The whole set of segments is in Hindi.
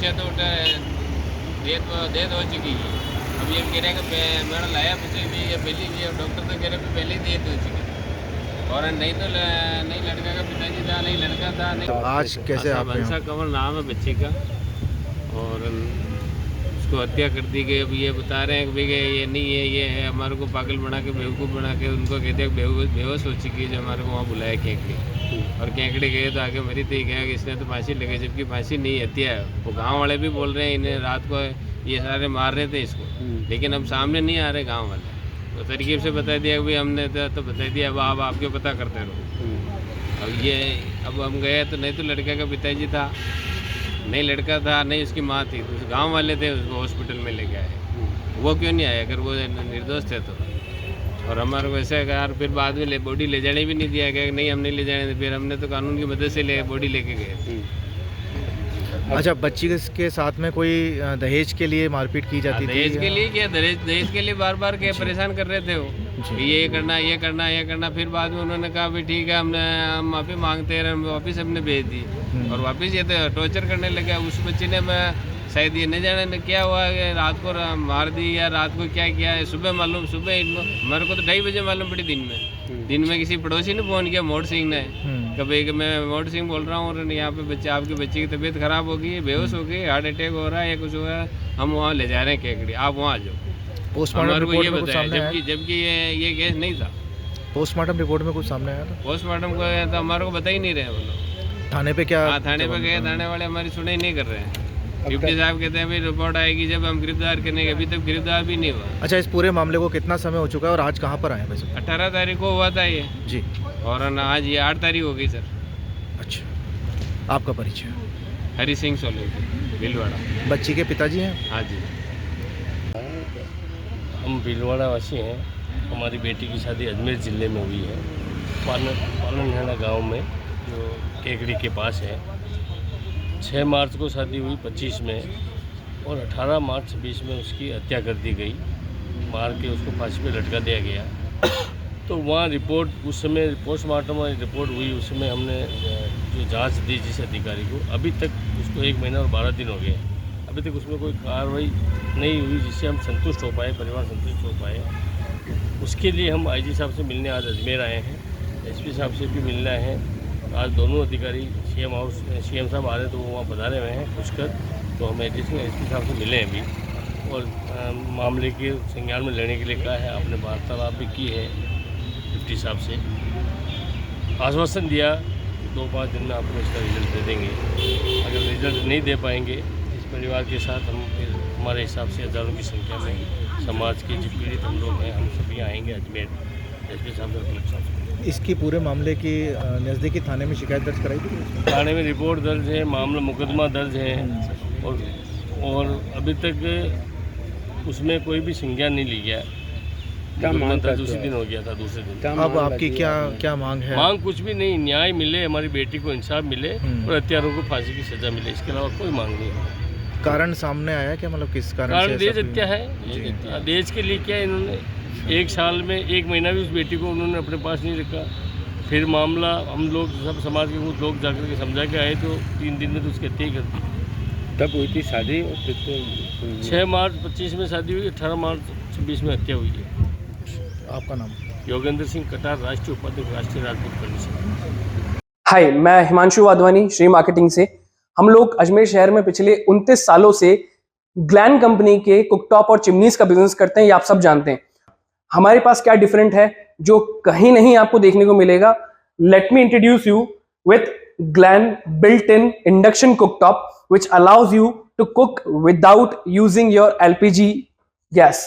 बच्चे तो डेथ हो चुकी है। अब ये कह रहे हैं कि मेरा लाया बच्चे भी ये पहले ये डॉक्टर तो कह रहे हैं पहले ही डेथ हो चुकी है। और नहीं तो नहीं लड़का का पिताजी था, नहीं लड़का था, नहीं। तो आज कैसे आप बंसा कंवर नाम है बच्चे का, और उसको हत्या कर दी गई। अब ये बता रहे हैं कि भाई ये नहीं है, ये है, हमारे को पागल बना के बेवकूफ़ बना के उनको कहते हैं बेहोश हो चुकी है जो हमारे को वहाँ बुलाया केकड़े। और केकड़े गए तो आगे मरी थी, गया कि इसने तो फांसी लगे, जबकि फांसी नहीं, हत्या है। वो गाँव वाले भी बोल रहे हैं इन्हें रात को ये सारे मार रहे थे इसको, लेकिन अब सामने नहीं आ रहे गाँव वाले। तो तरकीब से बता दिया कि भाई हमने तो बता दिया, अब आप आपके पता करते रहो। अब हम गए तो नहीं तो लड़के का पिताजी था, नहीं लड़का था, नहीं उसकी माँ थी, तो गांव वाले थे उसको हॉस्पिटल में लेके आए। वो क्यों नहीं आए अगर वो निर्दोष थे तो? और हमारे को ऐसा यार फिर बाद में बॉडी ले जाने भी नहीं दिया गया कि नहीं हम नहीं ले जाने, फिर हमने तो कानून की मदद से बॉडी लेके गए। अच्छा, बच्ची के साथ में कोई दहेज के लिए मारपीट की जाती थी? दहेज के लिए क्या, दहेज के लिए बार बार क्या परेशान कर रहे थे वो कि ये करना ये करना ये करना। फिर बाद में उन्होंने कहा भी ठीक है हम माफ़ी मांगते हैं, वापस हमने भेज दी। और वापस ये तो टॉर्चर करने लगा उस बच्चे ने। मैं शायद ये नहीं जाने क्या हुआ कि रात को मार दी या रात को क्या किया है, सुबह मालूम, सुबह मेरे को तो 2:30 बजे मालूम पड़ी दिन में किसी पड़ोसी ने फ़ोन किया, मोड़ सिंह ने, कभी कि मैं मोड़ सिंह बोल रहा हूँ और यहाँ पे बच्चे आपके बच्चे की तबीयत ख़राब हो गई है, बेहोश हो गई, हार्ट अटैक हो रहा है या कुछ हुआ है, हम वहाँ ले जा रहे हैं केकड़ी, आप वहाँ आ जाओ। पोस्टमार्टम को ये बताया जबकि ये केस नहीं था। पोस्टमार्टम रिपोर्ट में कुछ सामने आया था? पोस्टमार्टम को तो हमारे को बता ही नहीं रहे वो लोग। थाने पे क्या? हाँ, थाने पे गए, थाने वाले हमारी सुनाई नहीं कर रहे हैं। डिप्टी साहब कहते हैं भाई रिपोर्ट आएगी जब हम गिरफ्तार करने के, अभी तक गिरफ्तार भी नहीं हुआ। अच्छा, इस पूरे मामले को कितना समय हो चुका है और आज कहाँ पर आए वैसे? 18 तारीख को हुआ था ये जी, और आज ये 8 तारीख हो गई सर। अच्छा, आपका परिचय? हरी सिंह सोलंकी, भीलवाड़ा। बच्ची के पिताजी हैं? हाँ जी। हम भीलवाड़ा वासी हैं। हमारी बेटी की शादी अजमेर ज़िले में हुई है, पालनहाना गांव में जो केकड़ी के पास है। 6 मार्च को शादी हुई 25 में, और 18 मार्च 20 में उसकी हत्या कर दी गई, मार के उसको फांसी पे लटका दिया गया। तो वहाँ रिपोर्ट उस समय पोस्टमार्टम वाली रिपोर्ट हुई, उसमें हमने जो जांच दी जिस अधिकारी को, अभी तक उसको 1 महीना और 12 दिन हो गए, अभी तक उसमें कोई कार्रवाई नहीं हुई जिससे हम संतुष्ट हो पाए, परिवार संतुष्ट हो पाए। उसके लिए हम आईजी साहब से मिलने आज अजमेर आए हैं, एसपी साहब से भी मिलना है। आज दोनों अधिकारी सीएम साहब आ रहे तो वो वहाँ पधारे हुए हैं पुष्कर, तो हम एडिशनल एसपी साहब से मिले हैं अभी, और मामले के संज्ञान में लेने के लिए कहा है। आपने वार्तालाप भी की है डिप्टी साहब से, आश्वासन दिया 2-5 दिन में आपको इसका रिजल्ट दे देंगे। अगर रिजल्ट नहीं दे पाएंगे इस परिवार के साथ, हम फिर हमारे हिसाब से हज़ारों की संख्या में समाज के जो पीड़ित हम लोग हैं, हम सभी आएँगे अजमेर एसपी साहब से, कलेक्टर साहब से। इसकी पूरे मामले की नज़दीकी थाने में शिकायत दर्ज कराई थी? थाने में रिपोर्ट दर्ज है, मामला मुकदमा दर्ज है, और अभी तक उसमें कोई भी संज्ञान नहीं ली गया। मुकदमा दर्ज उसी दिन हो गया था, दूसरे दिन। अब आपकी क्या मांग है? मांग कुछ भी नहीं, न्याय मिले, हमारी बेटी को इंसाफ मिले और हत्यारों को फांसी की सज़ा मिले, इसके अलावा कोई मांग नहीं है। कारण सामने आया क्या, मतलब किस कारण दहेज हत्या है। दहेज के लिए क्या इन्होंने 1 साल में 1 महीना भी उस बेटी को उन्होंने अपने पास नहीं रखा। फिर मामला हम लोग सब समाज के कुछ लोग जाकर के समझा के आए तो 3 दिन में तो उसकी हत्या ही कर दी। तब हुई थी शादी? 6 मार्च 25 में शादी हुई, 18 मार्च 26 में हत्या हुई है। आपका नाम? योगेंद्र सिंह कटार, राष्ट्रीय उपाध्यक्ष, राष्ट्रीय राजपूत कमीशन। हाय, मैं हिमांशु वाधवानी, श्री मार्केटिंग से। हम लोग अजमेर शहर में पिछले 29 सालों से ग्लैन कंपनी के कुकटॉप और चिमनीज का बिजनेस करते हैं, ये आप सब जानते हैं। हमारे पास क्या डिफरेंट है जो कहीं नहीं आपको देखने को मिलेगा? Let me introduce you with Glen built in induction cooktop which allows you to cook without using your LPG gas.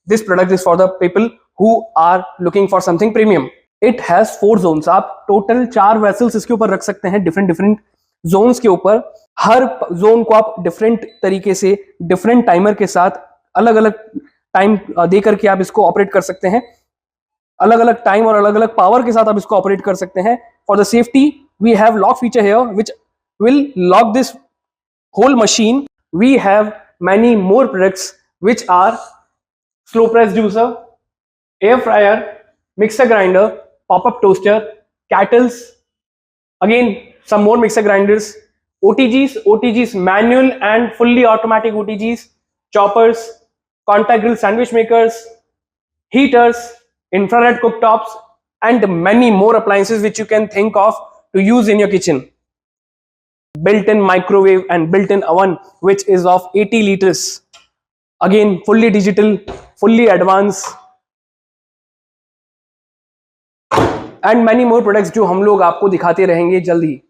This product is for the people who are looking for something premium. It has 4 zones. आप टोटल 4 वेसल्स इसके ऊपर रख सकते हैं, डिफरेंट जोन्स के ऊपर। हर जोन को आप डिफरेंट तरीके से डिफरेंट टाइमर के साथ अलग अलग टाइम दे करके आप इसको ऑपरेट कर सकते हैं। अलग अलग टाइम और अलग अलग पावर के साथ आप इसको ऑपरेट कर सकते हैं। For the safety we have lock feature here which will lock this whole machine. We have many more products which are slow press juicer, air fryer, mixer grinder, pop-up toaster, kettles, again some more mixer grinders, OTGs, manual and fully automatic OTGs, choppers, contact grill sandwich makers, heaters, infrared cooktops, and many more appliances which you can think of to use in your kitchen. Built-in microwave and built-in oven, which is of 80 liters. Again, fully digital, fully advanced, and many more products जो हम लोग आपको दिखाते रहेंगे जल्दी.